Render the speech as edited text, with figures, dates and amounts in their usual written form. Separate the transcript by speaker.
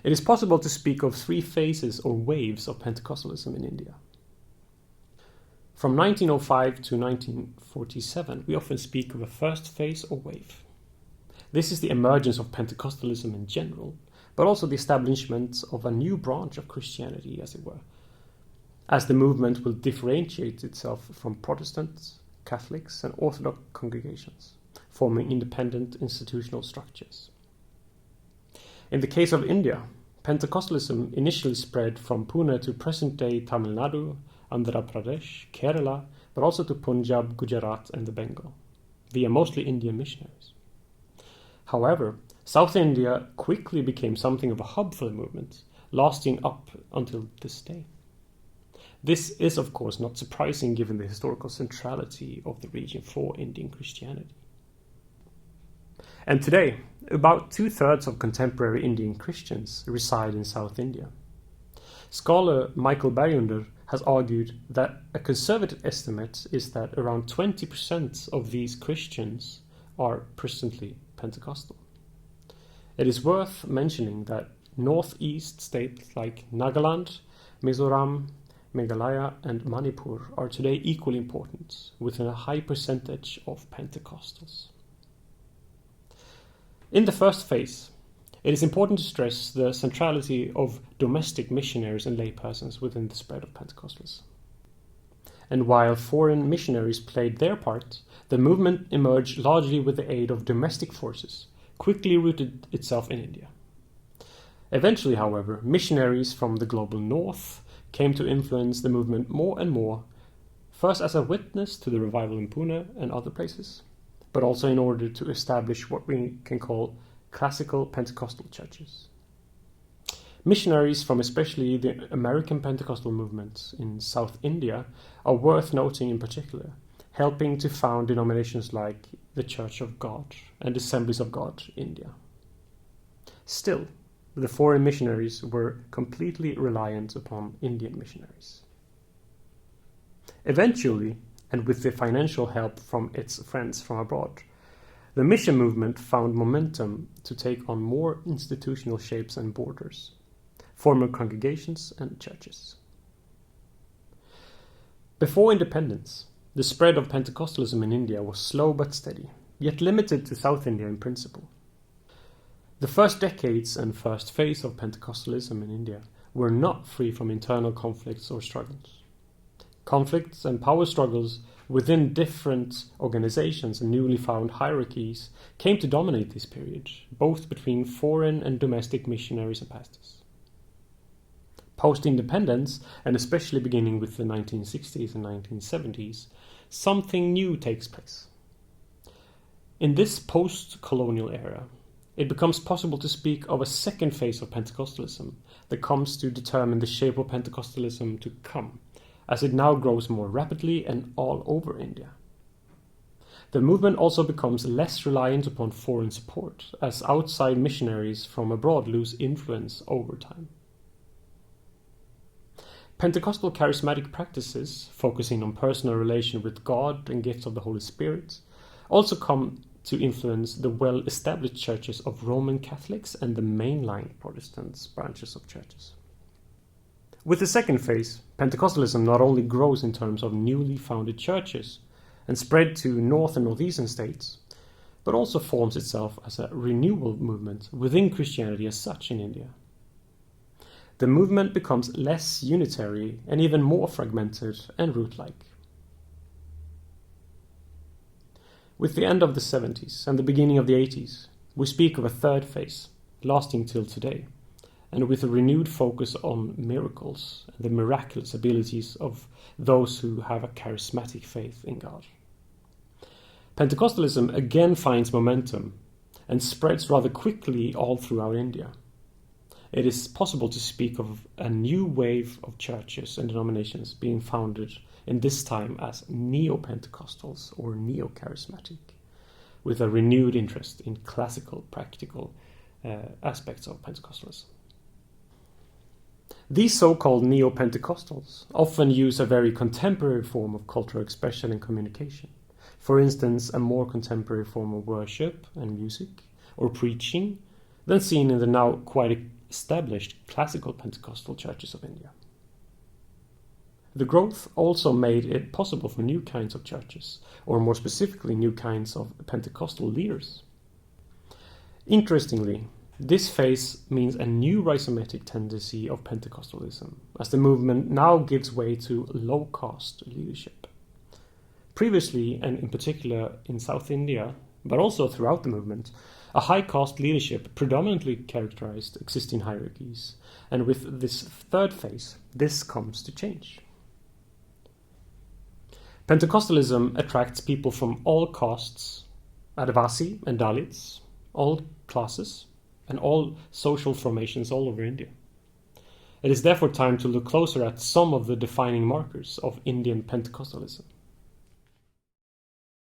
Speaker 1: It is possible to speak of three phases or waves of Pentecostalism in India. From 1905 to 1947, we often speak of a first phase or wave. This is the emergence of Pentecostalism in general, but also the establishment of a new branch of Christianity, as it were, as the movement will differentiate itself from Protestants, Catholics, and Orthodox congregations, forming independent institutional structures. In the case of India, Pentecostalism initially spread from Pune to present-day Tamil Nadu, Andhra Pradesh, Kerala, but also to Punjab, Gujarat, and the Bengal, via mostly Indian missionaries. However, South India quickly became something of a hub for the movement, lasting up until this day. This is, of course, not surprising given the historical centrality of the region for Indian Christianity. And today, about 2/3 of contemporary Indian Christians reside in South India. Scholar Michael Bergunder has argued that a conservative estimate is that around 20% of these Christians are presently Pentecostal. It is worth mentioning that northeast states like Nagaland, Mizoram, Meghalaya, and Manipur are today equally important, with a high percentage of Pentecostals. In the first phase, it is important to stress the centrality of domestic missionaries and laypersons within the spread of Pentecostalism. And while foreign missionaries played their part, the movement emerged largely with the aid of domestic forces, quickly rooted itself in India. Eventually, however, missionaries from the global north came to influence the movement more and more, first as a witness to the revival in Pune and other places, but also in order to establish what we can call classical Pentecostal churches. Missionaries from especially the American Pentecostal movement in South India are worth noting in particular, helping to found denominations like the Church of God and Assemblies of God India. Still, the foreign missionaries were completely reliant upon Indian missionaries. Eventually, and with the financial help from its friends from abroad, the mission movement found momentum to take on more institutional shapes and borders, forming congregations and churches. Before independence, the spread of Pentecostalism in India was slow but steady, yet limited to South India in principle. The first decades and first phase of Pentecostalism in India were not free from internal conflicts or struggles. Conflicts and power struggles within different organizations and newly found hierarchies came to dominate this period, both between foreign and domestic missionaries and pastors. Post-independence, and especially beginning with the 1960s and 1970s, something new takes place. In this post-colonial era, it becomes possible to speak of a second phase of Pentecostalism that comes to determine the shape of Pentecostalism to come, as it now grows more rapidly and all over India. The movement also becomes less reliant upon foreign support, as outside missionaries from abroad lose influence over time. Pentecostal charismatic practices, focusing on personal relation with God and gifts of the Holy Spirit, also come to influence the well-established churches of Roman Catholics and the mainline Protestant branches of churches. With the second phase, Pentecostalism not only grows in terms of newly founded churches and spread to north and northeastern states, but also forms itself as a renewal movement within Christianity as such in India. The movement becomes less unitary and even more fragmented and root-like. With the end of the 70s and the beginning of the 80s, we speak of a third phase, lasting till today, and with a renewed focus on miracles and the miraculous abilities of those who have a charismatic faith in God. Pentecostalism again finds momentum and spreads rather quickly all throughout India. It is possible to speak of a new wave of churches and denominations being founded in this time as neo-Pentecostals or neo-charismatic, with a renewed interest in classical, practical aspects of Pentecostalism. These so-called neo-Pentecostals often use a very contemporary form of cultural expression and communication. For instance, a more contemporary form of worship and music or preaching than seen in the now quite established classical Pentecostal churches of India. The growth also made it possible for new kinds of churches, or more specifically new kinds of Pentecostal leaders. Interestingly, this phase means a new rhizomatic tendency of Pentecostalism, as the movement now gives way to low-caste leadership. Previously, and in particular in South India, but also throughout the movement, a high-caste leadership predominantly characterized existing hierarchies, and with this third phase, this comes to change. Pentecostalism attracts people from all castes, Adivasi and Dalits, all classes, and all social formations all over India. It is therefore time to look closer at some of the defining markers of Indian Pentecostalism.